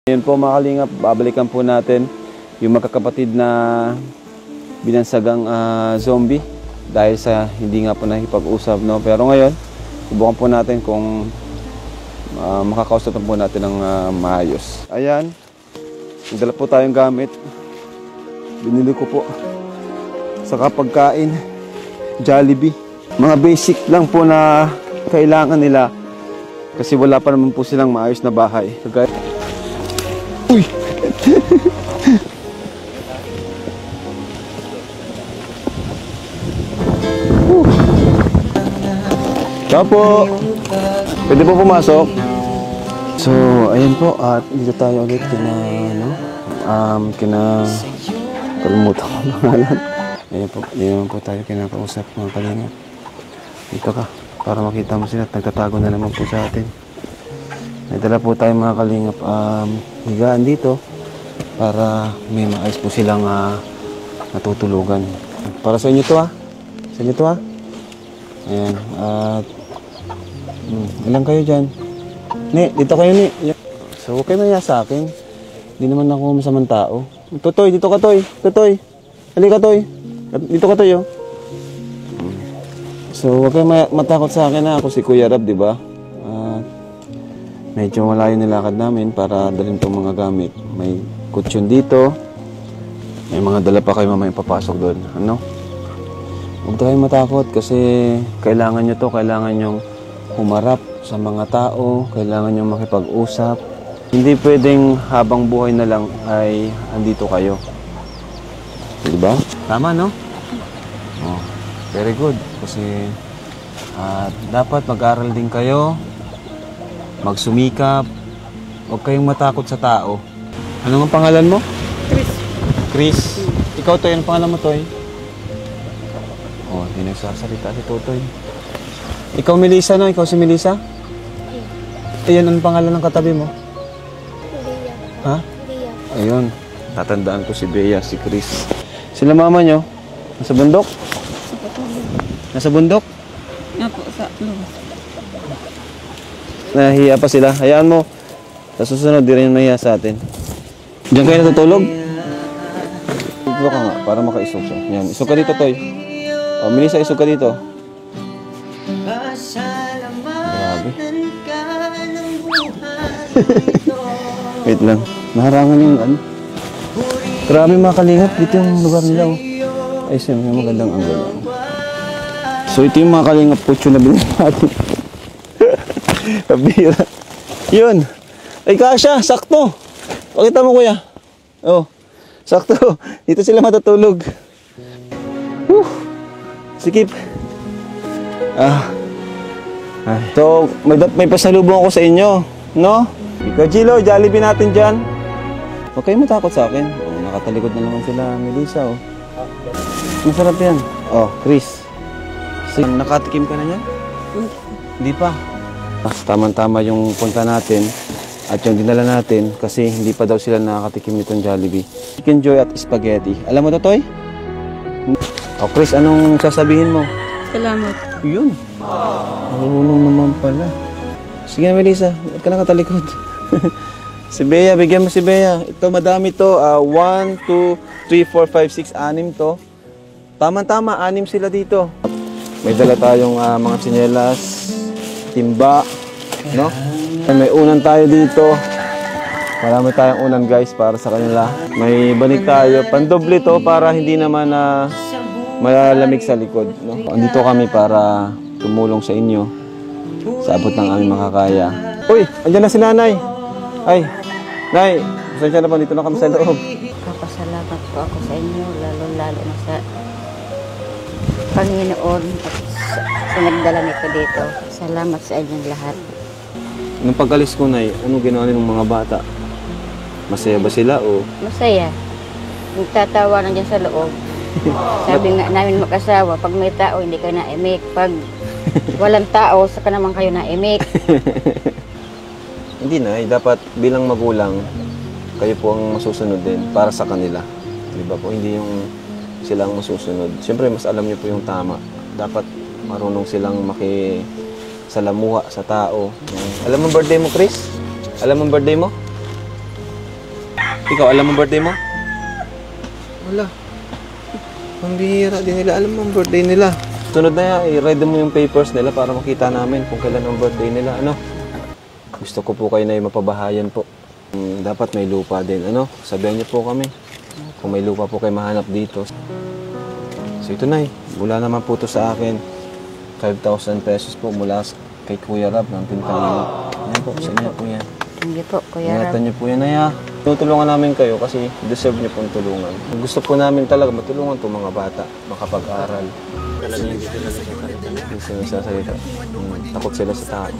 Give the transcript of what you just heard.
Ngayon po mga kalingap, babalikan po natin yung magkakapatid na binansagang zombie dahil sa hindi nga po nakipag-usap, no? Pero ngayon, subukan po natin kung makakausap po natin ng maayos. Ayan, nagdala po tayong gamit. Binili ko po sa pagkain, Jollibee. Mga basic lang po na kailangan nila kasi wala pa naman po silang maayos na bahay. Uy! Ciao po! Pwede po pumasok? So, ayan po. At dito tayo ulit kalimutan ko ang pangalan. Ayan po. Ayan po tayo kinakausap mga kalingap. Dito ka. Para makita mo sila at nagtatago na naman po sa atin. May dala po tayo mga kalingap higaan dito para may maayos po silang natutulugan. Para sa inyo to Sa inyo to Ayan. At ilang kayo dyan? Ni, dito kayo ni. So huwag kayo maya sa akin. Hindi naman ako masamang tao. Totoy, dito ka Toy. Totoy. Halika Toy. Dito ka Toy So huwag kayo matakot sa akin ako si Kuya Rab, di ba? Medyo malayo nilakad namin para dalhin itong mga gamit. May kutsyon dito. May mga dala pa kayo mamaya papasok doon. Ano? Huwag tayong matakot kasi kailangan nyo to. Kailangan nyo humarap sa mga tao. Kailangan nyo makipag-usap. Hindi pwedeng habang buhay na lang ay andito kayo. Diba? Tama, no? Oh, very good. Kasi dapat mag-aral din kayo. Magsumikap. Huwag kayong matakot sa tao. Ano ang pangalan mo? Chris. Chris. Ikaw, Toy. Anong pangalan mo, Toy? Oh, hindi nagsasalita si Totoy. Ikaw, Melissa, no? Ikaw si Melissa? Ayan, anong pangalan ng katabi mo? Bea. Ha? Bea. Ayun. Tatandaan ko si Bea, si Chris. Sila mama nyo? Nasa bundok? Nasa bundok? Nga po, sa loob. Nahiya pa sila. Hayaan mo. Sa susunod, di rin nahiya sa atin. Diyan kayo natutulog? Dito ka nga, para makaisog siya. Yan. Isog ka dito, Toy. O, Melissa, isog ka dito. Grabe. Wait lang. Naharangan yung ano. Grabe mga kalingap. Dito yung lugar nila. Ay, siya, may magandang angle. So, ito yung mga kalingap putyo na binili natin. Kabira. Yun. Ay, kasha. Sakto. Pakita mo, kuya. Oh. Sakto. Dito sila matutulog. Sikip. So, may pasalubong ako sa inyo. No? Ikaw, Gilo. Jollibee natin dyan. Huwag kayo matakot sa akin. Oh, nakatalikod na naman sila, Melissa. Oh. Masarap yan. Oh, Chris. Sige, nakatikim ka na yan? Hindi pa. Tama-tama yung punta natin at yung dinala natin kasi hindi pa daw sila nakakatikim nitong Jollibee. Chicken Joy at spaghetti. Alam mo to, Toy? O, Chris, anong sasabihin mo? Salamat. Yun. Marunong naman pala. Sige na, Melissa. Huwag ka nakatalikod. Si Bea, bigyan mo si Bea. Ito, madami to. 1, 2, 3, 4, 5, 6, 6 to. Tama-tama, 6 sila dito. May dala tayong mga tsinelas, timba, no? May unan tayo dito. Marami tayong unan, guys, para sa kanila. May banig tayo. Pandoble to para hindi naman malalamig sa likod, no? Andito kami para tumulong sa inyo sa abot ng aming makakaya. Uy, andyan na si Nanay. Ay, Nay, pasensya na po, dito na kami sa loob. Papasalamat po ako sa inyo, lalo-lalo na sa Panginoon at sa nagdala nito dito. Salamat sa inyong lahat. Nung pag-alis ko, Nay, ano ginawa ng mga bata? Masaya ba sila o? Masaya. Nagtatawa na dyan sa loob. Sabi nga namin mag-asawa, pag may tao, hindi ka naimik. Pag walang tao, saka naman kayo naimik. Hindi, Nay. Dapat bilang magulang, kayo po ang masusunod din para sa kanila. Di ba po? Hindi yung sila ang masusunod. Siyempre, mas alam niyo po yung tama. Dapat marunong silang makisalamuha sa tao. Alam mo birthday mo, Chris? Alam mo birthday mo? Ikaw, alam mo birthday mo? Wala. Pambihira din nila. Alam mo ang birthday nila. Sunod na yan, i-read mo yung papers nila para makita namin kung kailan ang birthday nila. Ano? Gusto ko po kayo na mapabahayan po. Dapat may lupa din. Ano? Sabihan niyo po kami. Kung may lupa po kayo mahanap dito. So ito na mula naman po to sa akin. 5,000 pesos po mula kay Kuya Rab ng Tintalino. Yan po, sa inyo po yan. Hindi po, Kuya Rab. Ingatan niyo po yan, Naya. Tutulungan namin kayo kasi deserve niyo pong tulungan. Gusto po namin talaga matulungan itong mga bata, makapag-aral. Talagang hindi sila nagsasalita. Takot sila sa tao.